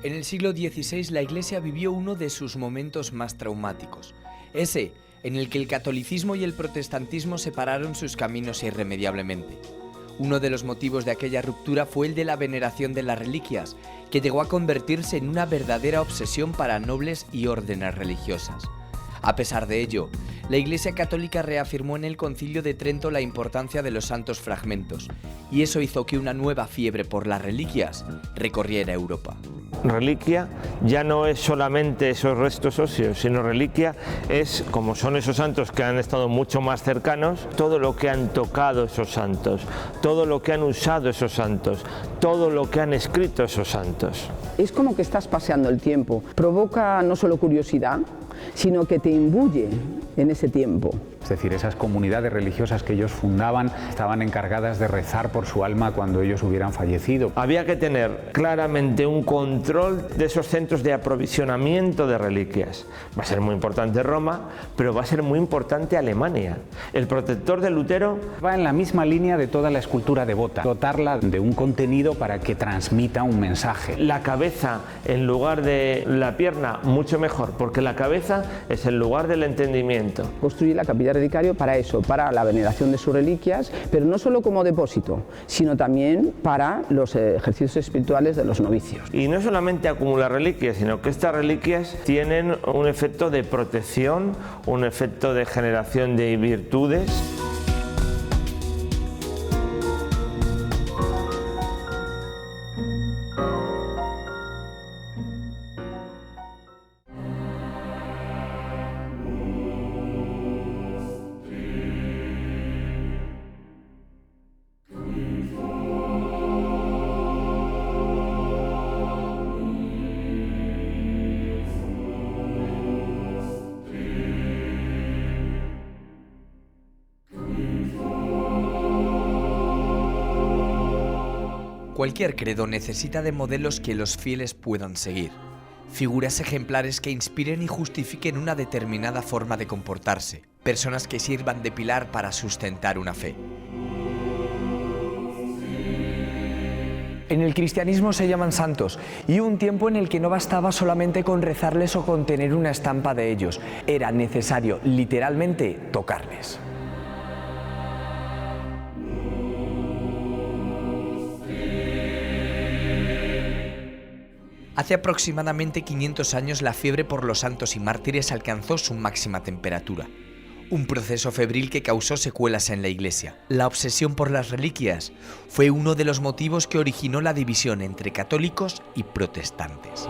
En el siglo XVI la Iglesia vivió uno de sus momentos más traumáticos, ese en el que el catolicismo y el protestantismo separaron sus caminos irremediablemente. Uno de los motivos de aquella ruptura fue el de la veneración de las reliquias, que llegó a convertirse en una verdadera obsesión para nobles y órdenes religiosas. A pesar de ello, la Iglesia Católica reafirmó en el Concilio de Trento la importancia de los santos fragmentos, y eso hizo que una nueva fiebre por las reliquias recorriera Europa. Reliquia ya no es solamente esos restos óseos, sino reliquia es, como son esos santos que han estado mucho más cercanos, todo lo que han tocado esos santos, todo lo que han usado esos santos, todo lo que han escrito esos santos. Es como que estás paseando el tiempo, provoca no solo curiosidad, sino que te imbuye en ese tiempo. Es decir, esas comunidades religiosas que ellos fundaban estaban encargadas de rezar por su alma cuando ellos hubieran fallecido. Había que tener claramente un control de esos centros de aprovisionamiento de reliquias. Va a ser muy importante Roma, pero va a ser muy importante Alemania. El protector de Lutero va en la misma línea de toda la escultura devota, dotarla de un contenido para que transmita un mensaje. La cabeza en lugar de la pierna, mucho mejor, porque la cabeza es el lugar del entendimiento. Construye la capilla relicario para eso, para la veneración de sus reliquias, pero no solo como depósito, sino también para los ejercicios espirituales de los novicios. Y no solamente acumular reliquias, sino que estas reliquias tienen un efecto de protección, un efecto de generación de virtudes. Cualquier credo necesita de modelos que los fieles puedan seguir, figuras ejemplares que inspiren y justifiquen una determinada forma de comportarse, personas que sirvan de pilar para sustentar una fe. En el cristianismo se llaman santos, y hubo un tiempo en el que no bastaba solamente con rezarles o con tener una estampa de ellos, era necesario literalmente tocarles. Hace aproximadamente 500 años la fiebre por los santos y mártires alcanzó su máxima temperatura. Un proceso febril que causó secuelas en la Iglesia. La obsesión por las reliquias fue uno de los motivos que originó la división entre católicos y protestantes.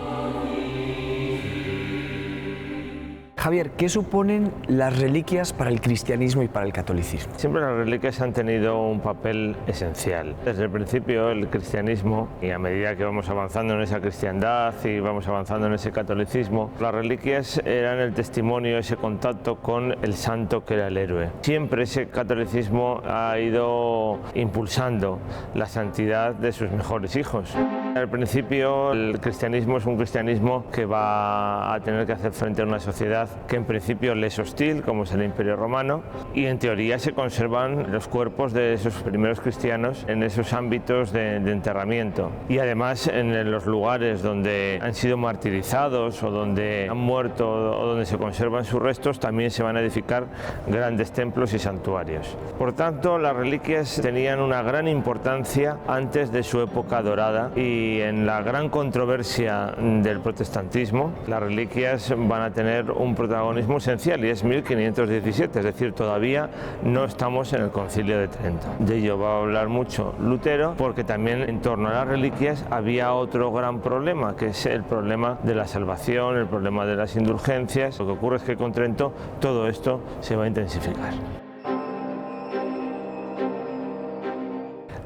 Javier, ¿qué suponen las reliquias para el cristianismo y para el catolicismo? Siempre las reliquias han tenido un papel esencial. Desde el principio el cristianismo, y a medida que vamos avanzando en esa cristiandad y vamos avanzando en ese catolicismo, las reliquias eran el testimonio, ese contacto con el santo que era el héroe. Siempre ese catolicismo ha ido impulsando la santidad de sus mejores hijos. Al principio el cristianismo es un cristianismo que va a tener que hacer frente a una sociedad que en principio le es hostil, como es el Imperio Romano, y en teoría se conservan los cuerpos de esos primeros cristianos en esos ámbitos de enterramiento. Y además en los lugares donde han sido martirizados o donde han muerto o donde se conservan sus restos también se van a edificar grandes templos y santuarios. Por tanto, las reliquias tenían una gran importancia antes de su época dorada, y en la gran controversia del protestantismo las reliquias van a tener un protagonismo esencial, y es 1517, es decir, todavía no estamos en el Concilio de Trento. De ello va a hablar mucho Lutero, porque también en torno a las reliquias había otro gran problema, que es el problema de la salvación, el problema de las indulgencias. Lo que ocurre es que con Trento todo esto se va a intensificar.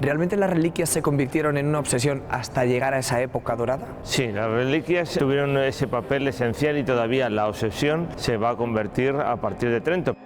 ¿Realmente las reliquias se convirtieron en una obsesión hasta llegar a esa época dorada? Sí, las reliquias tuvieron ese papel esencial y todavía la obsesión se va a convertir a partir de Trento.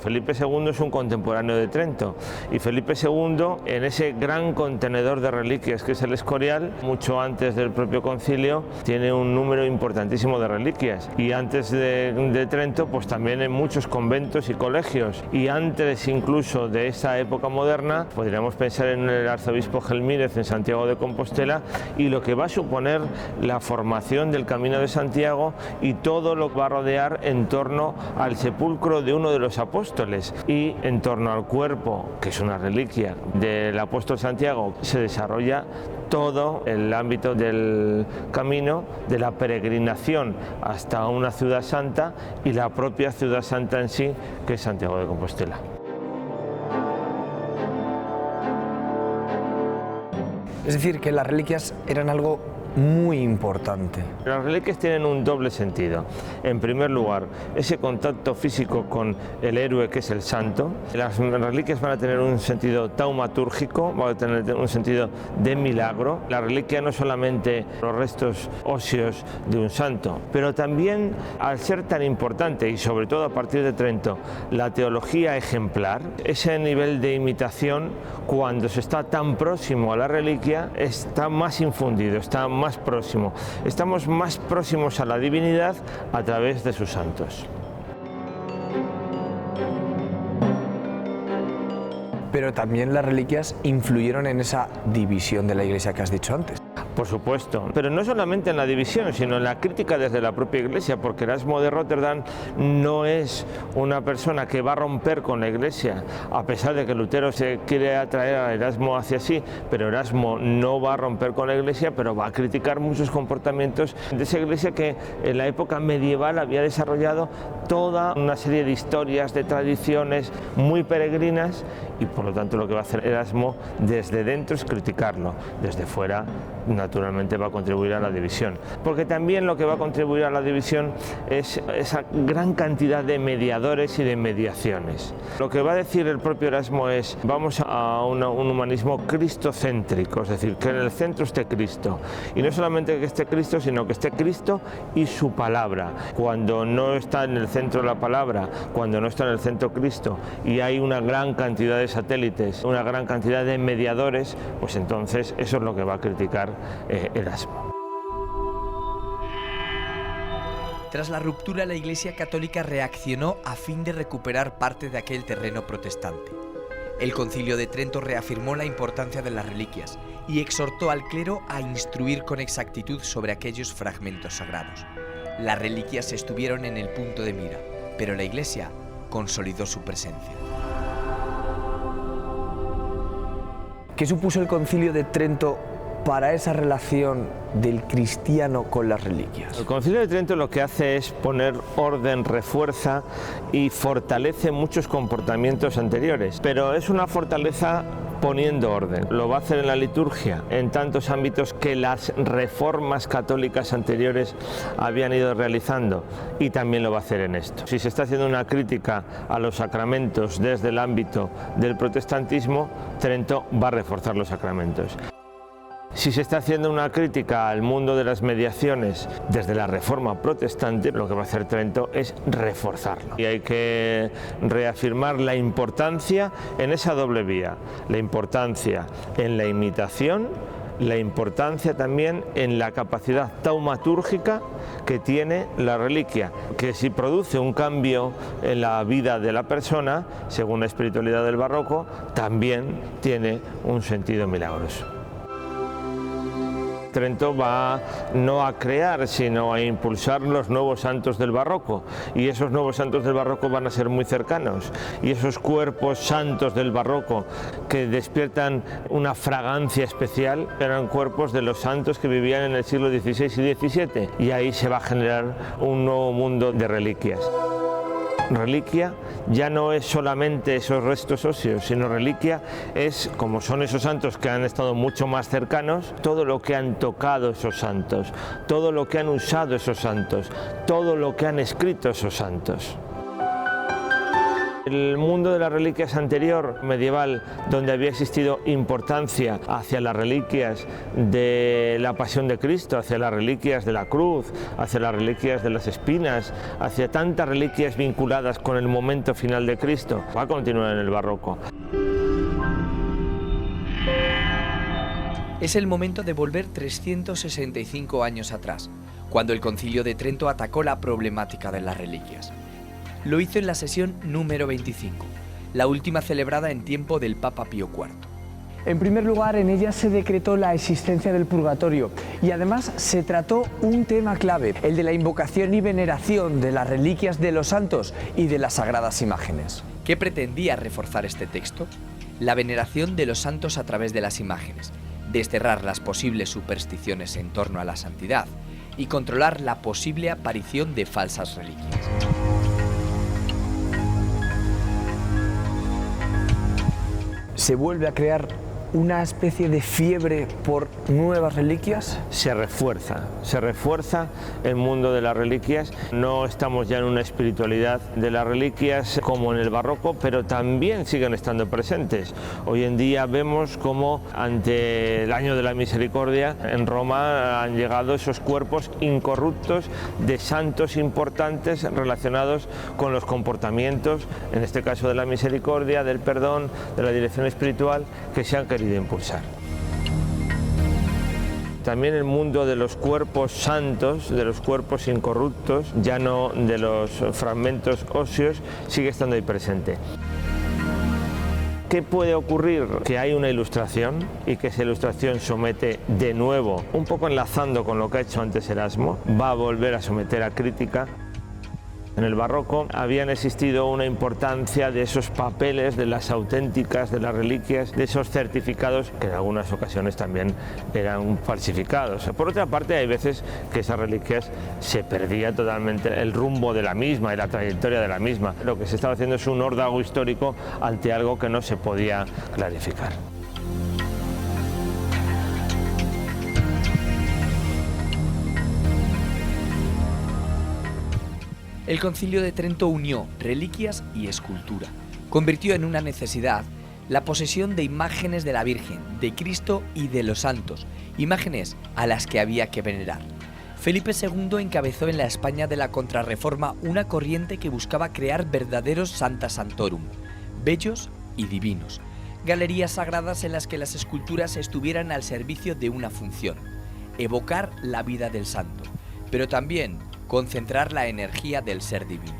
Felipe II es un contemporáneo de Trento y Felipe II, en ese gran contenedor de reliquias que es el Escorial, mucho antes del propio concilio, tiene un número importantísimo de reliquias, y antes de Trento pues también en muchos conventos y colegios, y antes incluso de esa época moderna podríamos pensar en el arzobispo Gelmírez en Santiago de Compostela y lo que va a suponer la formación del Camino de Santiago y todo lo que va a rodear en torno al sepulcro de uno de los apóstoles y en torno al cuerpo, que es una reliquia del apóstol Santiago. Se desarrolla todo el ámbito del camino, de la peregrinación hasta una ciudad santa y la propia ciudad santa en sí, que es Santiago de Compostela. Es decir, que las reliquias eran algo muy importante. Las reliquias tienen un doble sentido. En primer lugar, ese contacto físico con el héroe que es el santo. Las reliquias van a tener un sentido taumatúrgico, van a tener un sentido de milagro. La reliquia no es solamente los restos óseos de un santo, pero también, al ser tan importante y sobre todo a partir de Trento, la teología ejemplar, ese nivel de imitación, cuando se está tan próximo a la reliquia, está más infundido, está más próximo. Estamos más próximos a la divinidad a través de sus santos. Pero también las reliquias influyeron en esa división de la Iglesia que has dicho antes. Por supuesto, pero no solamente en la división, sino en la crítica desde la propia Iglesia, porque Erasmo de Rotterdam no es una persona que va a romper con la Iglesia, a pesar de que Lutero se quiere atraer a Erasmo hacia sí, pero Erasmo no va a romper con la Iglesia, pero va a criticar muchos comportamientos de esa Iglesia que en la época medieval había desarrollado toda una serie de historias, de tradiciones muy peregrinas, y por lo tanto lo que va a hacer Erasmo desde dentro es criticarlo, desde fuera naturalmente va a contribuir a la división, porque también lo que va a contribuir a la división es esa gran cantidad de mediadores y de mediaciones. Lo que va a decir el propio Erasmo es: vamos a un humanismo cristocéntrico, es decir, que en el centro esté Cristo, y no solamente que esté Cristo, sino que esté Cristo y su palabra. Cuando no está en el centro la palabra, cuando no está en el centro Cristo y hay una gran cantidad de satélites, una gran cantidad de mediadores, pues entonces eso es lo que va a criticar Erasmo. Tras la ruptura, la Iglesia Católica reaccionó a fin de recuperar parte de aquel terreno protestante. El Concilio de Trento reafirmó la importancia de las reliquias y exhortó al clero a instruir con exactitud sobre aquellos fragmentos sagrados. Las reliquias estuvieron en el punto de mira, pero la Iglesia consolidó su presencia. ¿Qué supuso el Concilio de Trento para esa relación del cristiano con las reliquias? El Concilio de Trento lo que hace es poner orden, refuerza y fortalece muchos comportamientos anteriores, pero es una fortaleza poniendo orden. Lo va a hacer en la liturgia, en tantos ámbitos que las reformas católicas anteriores habían ido realizando, y también lo va a hacer en esto. Si se está haciendo una crítica a los sacramentos desde el ámbito del protestantismo, Trento va a reforzar los sacramentos. Si se está haciendo una crítica al mundo de las mediaciones desde la Reforma protestante, lo que va a hacer Trento es reforzarlo. Y hay que reafirmar la importancia en esa doble vía, la importancia en la imitación, la importancia también en la capacidad taumatúrgica que tiene la reliquia, que si produce un cambio en la vida de la persona, según la espiritualidad del barroco, también tiene un sentido milagroso. Trento va no a crear, sino a impulsar los nuevos santos del barroco, y esos nuevos santos del barroco van a ser muy cercanos, y esos cuerpos santos del barroco que despiertan una fragancia especial eran cuerpos de los santos que vivían en el siglo XVI y XVII, y ahí se va a generar un nuevo mundo de reliquias. Reliquia ya no es solamente esos restos óseos, sino reliquia es, como son esos santos que han estado mucho más cercanos, todo lo que han tocado esos santos, todo lo que han usado esos santos, todo lo que han escrito esos santos. El mundo de las reliquias anterior, medieval, donde había existido importancia hacia las reliquias de la pasión de Cristo, hacia las reliquias de la cruz, hacia las reliquias de las espinas, hacia tantas reliquias vinculadas con el momento final de Cristo, va a continuar en el barroco. Es el momento de volver 365 años atrás, cuando el Concilio de Trento atacó la problemática de las reliquias. Lo hizo en la sesión número 25, la última celebrada en tiempo del Papa Pío IV. En primer lugar, en ella se decretó la existencia del purgatorio y además se trató un tema clave, el de la invocación y veneración de las reliquias de los santos y de las sagradas imágenes. ¿Qué pretendía reforzar este texto? La veneración de los santos a través de las imágenes, desterrar las posibles supersticiones en torno a la santidad y controlar la posible aparición de falsas reliquias. ¿Se vuelve a crear una especie de fiebre por nuevas reliquias? Se refuerza el mundo de las reliquias. No estamos ya en una espiritualidad de las reliquias como en el barroco, pero también siguen estando presentes. Hoy en día vemos cómo ante el año de la misericordia en Roma han llegado esos cuerpos incorruptos de santos importantes relacionados con los comportamientos, en este caso de la misericordia, del perdón, de la dirección espiritual, que se han querido impulsar. También el mundo de los cuerpos santos, de los cuerpos incorruptos, ya no de los fragmentos óseos, sigue estando ahí presente. ¿Qué puede ocurrir? Que hay una ilustración y que esa ilustración somete de nuevo, un poco enlazando con lo que ha hecho antes Erasmo, va a volver a someter a crítica. En el barroco habían existido una importancia de esos papeles, de las auténticas, de las reliquias, de esos certificados que en algunas ocasiones también eran falsificados. Por otra parte, hay veces que esas reliquias se perdía totalmente el rumbo de la misma y la trayectoria de la misma. Lo que se estaba haciendo es un órdago histórico ante algo que no se podía clarificar. El Concilio de Trento unió reliquias y escultura. Convirtió en una necesidad la posesión de imágenes de la Virgen, de Cristo y de los santos, imágenes a las que había que venerar. Felipe II encabezó en la España de la Contrarreforma una corriente que buscaba crear verdaderos Santa Santorum, bellos y divinos, galerías sagradas en las que las esculturas estuvieran al servicio de una función, evocar la vida del santo, pero también concentrar la energía del ser divino.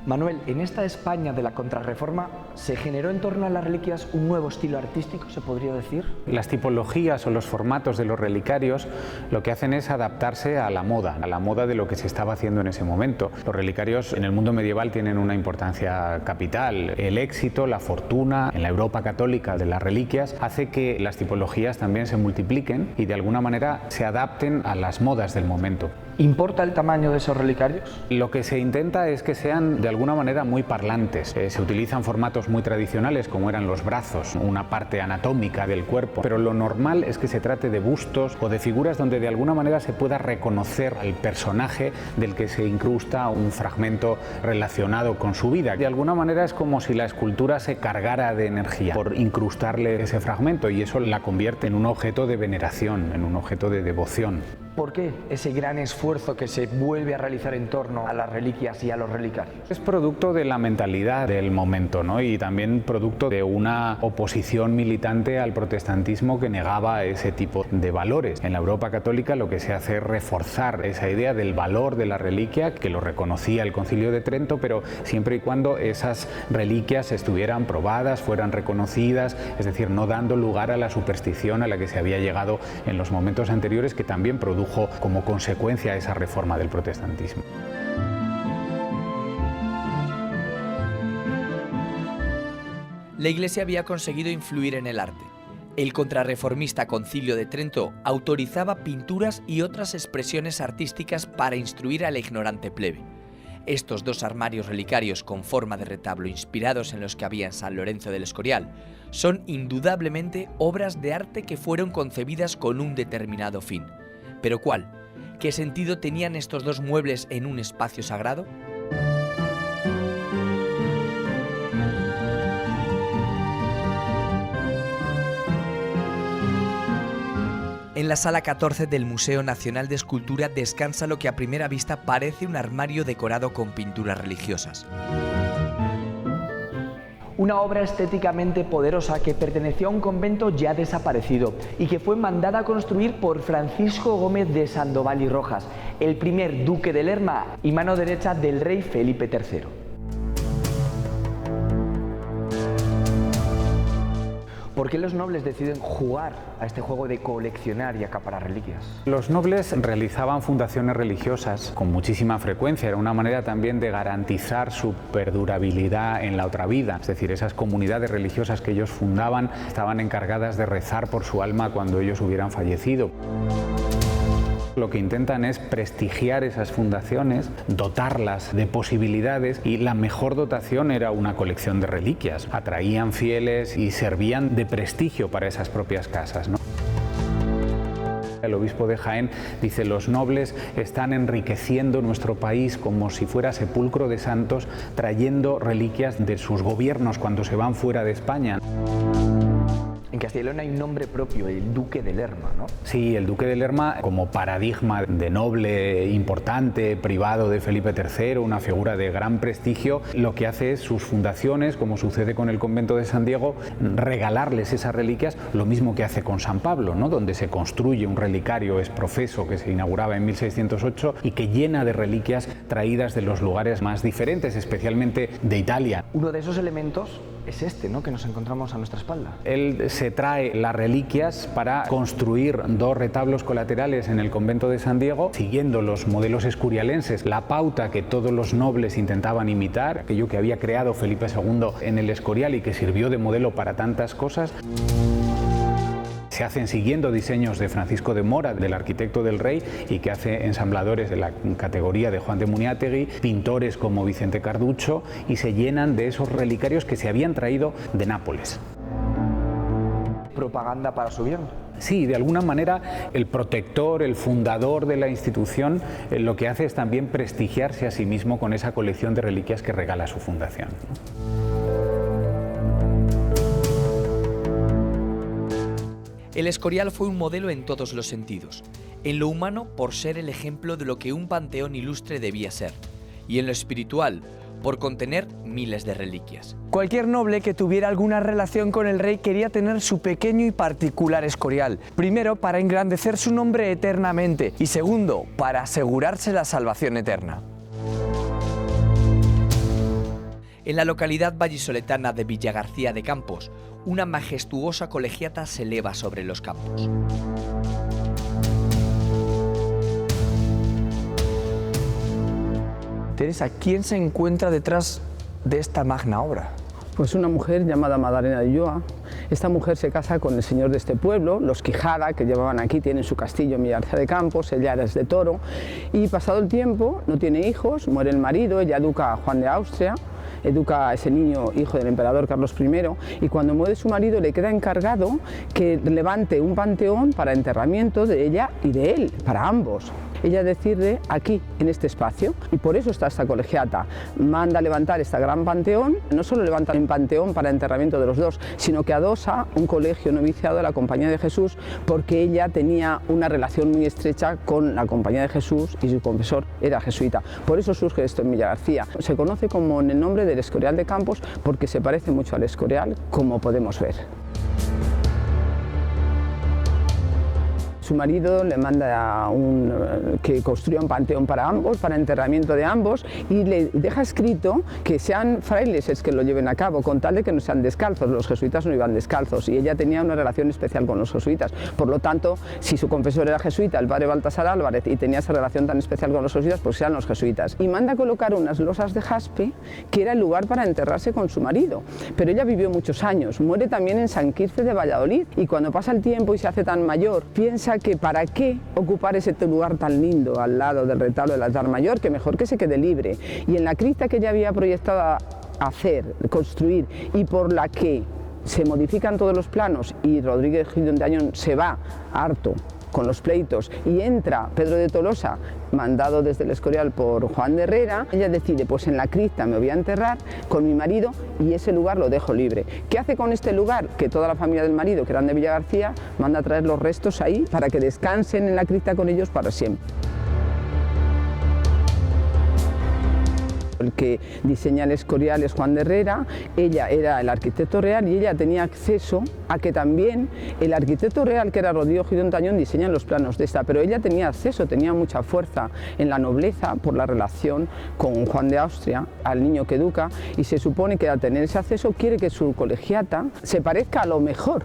Manuel, en esta España de la Contrarreforma se generó en torno a las reliquias un nuevo estilo artístico, se podría decir. Las tipologías o los formatos de los relicarios lo que hacen es adaptarse a la moda de lo que se estaba haciendo en ese momento. Los relicarios en el mundo medieval tienen una importancia capital. El éxito, la fortuna en la Europa católica de las reliquias hace que las tipologías también se multipliquen y de alguna manera se adapten a las modas del momento. ¿Importa el tamaño de esos relicarios? Lo que se intenta es que sean de alguna manera muy parlantes. Se utilizan formatos muy tradicionales como eran los brazos, una parte anatómica del cuerpo, pero lo normal es que se trate de bustos o de figuras donde de alguna manera se pueda reconocer al personaje del que se incrusta un fragmento relacionado con su vida. De alguna manera es como si la escultura se cargara de energía por incrustarle ese fragmento y eso la convierte en un objeto de veneración, en un objeto de devoción. ¿Por qué ese gran esfuerzo que se vuelve a realizar en torno a las reliquias y a los relicarios? Es producto de la mentalidad del momento, ¿no? Y también producto de una oposición militante al protestantismo que negaba ese tipo de valores. En la Europa católica lo que se hace es reforzar esa idea del valor de la reliquia, que lo reconocía el Concilio de Trento, pero siempre y cuando esas reliquias estuvieran probadas, fueran reconocidas, es decir, no dando lugar a la superstición a la que se había llegado en los momentos anteriores, que también produjo como consecuencia esa reforma del protestantismo. La Iglesia había conseguido influir en el arte. El contrarreformista Concilio de Trento autorizaba pinturas y otras expresiones artísticas para instruir a la ignorante plebe. Estos dos armarios relicarios con forma de retablo inspirados en los que había en San Lorenzo del Escorial son indudablemente obras de arte que fueron concebidas con un determinado fin. ¿Pero cuál? ¿Qué sentido tenían estos dos muebles en un espacio sagrado? En la sala 14 del Museo Nacional de Escultura descansa lo que a primera vista parece un armario decorado con pinturas religiosas. Una obra estéticamente poderosa que perteneció a un convento ya desaparecido y que fue mandada a construir por Francisco Gómez de Sandoval y Rojas, el primer duque de Lerma y mano derecha del rey Felipe III. ¿Por qué los nobles deciden jugar a este juego de coleccionar y acaparar reliquias? Los nobles realizaban fundaciones religiosas con muchísima frecuencia. Era una manera también de garantizar su perdurabilidad en la otra vida. Es decir, esas comunidades religiosas que ellos fundaban estaban encargadas de rezar por su alma cuando ellos hubieran fallecido. Lo que intentan es prestigiar esas fundaciones, dotarlas de posibilidades, y la mejor dotación era una colección de reliquias. Atraían fieles y servían de prestigio para esas propias casas, ¿no? El obispo de Jaén dice: los nobles están enriqueciendo nuestro país como si fuera sepulcro de santos, trayendo reliquias de sus gobiernos cuando se van fuera de España. En Castilla y León hay un nombre propio, el Duque de Lerma, ¿no? Sí, el Duque de Lerma, como paradigma de noble importante, privado de Felipe III, una figura de gran prestigio, lo que hace es sus fundaciones, como sucede con el convento de San Diego, regalarles esas reliquias, lo mismo que hace con San Pablo, ¿no? Donde se construye un relicario exprofeso que se inauguraba en 1608 y que llena de reliquias traídas de los lugares más diferentes, especialmente de Italia. Uno de esos elementos es este, ¿no?, que nos encontramos a nuestra espalda. Él se trae las reliquias para construir dos retablos colaterales en el convento de San Diego, siguiendo los modelos escurialenses, la pauta que todos los nobles intentaban imitar, aquello que había creado Felipe II en el Escorial y que sirvió de modelo para tantas cosas. Se hacen siguiendo diseños de Francisco de Mora, del arquitecto del rey, y que hace ensambladores de la categoría de Juan de Muniátegui, pintores como Vicente Carducho, y se llenan de esos relicarios que se habían traído de Nápoles. ¿Propaganda para su bien? Sí, de alguna manera el protector, el fundador de la institución, lo que hace es también prestigiarse a sí mismo con esa colección de reliquias que regala su fundación. El Escorial fue un modelo en todos los sentidos. En lo humano, por ser el ejemplo de lo que un panteón ilustre debía ser. Y en lo espiritual, por contener miles de reliquias. Cualquier noble que tuviera alguna relación con el rey quería tener su pequeño y particular Escorial. Primero, para engrandecer su nombre eternamente, y segundo, para asegurarse la salvación eterna. En la localidad vallisoletana de Villagarcía de Campos, una majestuosa colegiata se eleva sobre los campos. Teresa, ¿quién se encuentra detrás de esta magna obra? Pues una mujer llamada Madalena de Ulloa. Esta mujer se casa con el señor de este pueblo, los Quijada, que llevaban aquí, tienen su castillo en Villagarcía de Campos, ella es de Toro, y pasado el tiempo, no tiene hijos, muere el marido, ella educa a Juan de Austria, educa a ese niño hijo del emperador Carlos I, y cuando muere su marido le queda encargado que levante un panteón para enterramiento de ella y de él, para ambos. Ella decide aquí, en este espacio, y por eso está esta colegiata. Manda levantar este gran panteón, no solo levanta un panteón para enterramiento de los dos, sino que adosa un colegio noviciado de la Compañía de Jesús, porque ella tenía una relación muy estrecha con la Compañía de Jesús y su confesor era jesuita. Por eso surge esto en Villagarcía. Se conoce como en el nombre del Escorial de Campos porque se parece mucho al Escorial, como podemos ver. Su marido le manda que construya un panteón para ambos, para enterramiento de ambos, y le deja escrito que sean frailes que lo lleven a cabo, con tal de que no sean descalzos. Los jesuitas no iban descalzos y ella tenía una relación especial con los jesuitas. Por lo tanto, si su confesor era jesuita, el padre Baltasar Álvarez, y tenía esa relación tan especial con los jesuitas, pues sean los jesuitas. Y manda colocar unas losas de jaspe, que era el lugar para enterrarse con su marido. Pero ella vivió muchos años, muere también en San Quirce de Valladolid, y cuando pasa el tiempo y se hace tan mayor, piensa que para qué ocupar ese lugar tan lindo al lado del retablo del altar mayor, que mejor que se quede libre. Y en la cripta que ella había proyectado construir, y por la que se modifican todos los planos y Rodríguez Gil de Ontañón se va harto con los pleitos y entra Pedro de Tolosa, mandado desde el Escorial por Juan de Herrera, ella decide, pues en la cripta me voy a enterrar con mi marido y ese lugar lo dejo libre. ¿Qué hace con este lugar? Que toda la familia del marido, que eran de Villagarcía, manda a traer los restos ahí para que descansen en la cripta con ellos para siempre. El que diseña el Escorial es Juan de Herrera, ella era el arquitecto real y ella tenía acceso a que también el arquitecto real, que era Rodrigo Girón Tañón, diseña los planos de esta, pero ella tenía acceso, tenía mucha fuerza en la nobleza por la relación con Juan de Austria, al niño que educa, y se supone que al tener ese acceso quiere que su colegiata se parezca a lo mejor.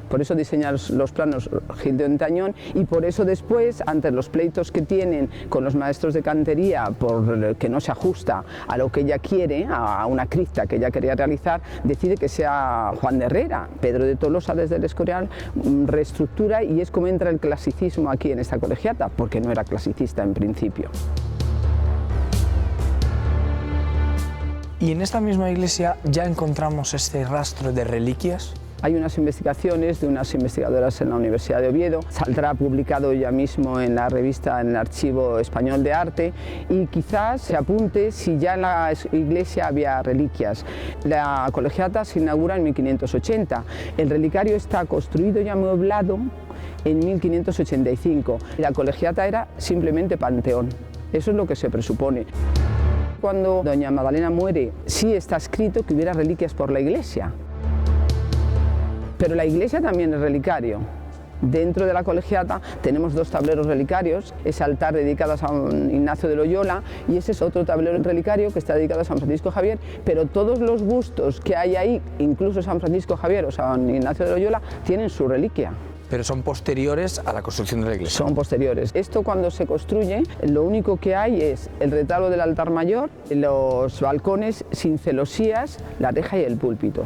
Por eso diseña los planos Girón Tañón y por eso después, ante los pleitos que tienen con los maestros de cantería por que no se ajusta a lo que ella quiere, a una cripta que ella quería realizar, decide que sea Juan de Herrera. Pedro de Tolosa desde el Escorial reestructura y es como entra el clasicismo aquí en esta colegiata, porque no era clasicista en principio. Y en esta misma iglesia ya encontramos este rastro de reliquias. Hay unas investigaciones de unas investigadoras en la Universidad de Oviedo, saldrá publicado ya mismo en la revista, en el Archivo Español de Arte, y quizás se apunte si ya en la iglesia había reliquias. La colegiata se inaugura en 1580, el relicario está construido y amueblado en 1585, la colegiata era simplemente panteón, eso es lo que se presupone. Cuando doña Magdalena muere, sí está escrito que hubiera reliquias por la iglesia. Pero la iglesia también es relicario. Dentro de la colegiata tenemos dos tableros relicarios, ese altar dedicado a San Ignacio de Loyola y ese es otro tablero relicario que está dedicado a San Francisco Javier, pero todos los bustos que hay ahí, incluso San Francisco Javier o San Ignacio de Loyola, tienen su reliquia. Pero son posteriores a la construcción de la iglesia. Son posteriores. Esto cuando se construye, lo único que hay es el retablo del altar mayor, los balcones sin celosías, la reja y el púlpito.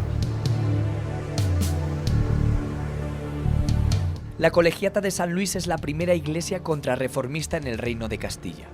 La Colegiata de San Luis es la primera iglesia contrarreformista en el Reino de Castilla.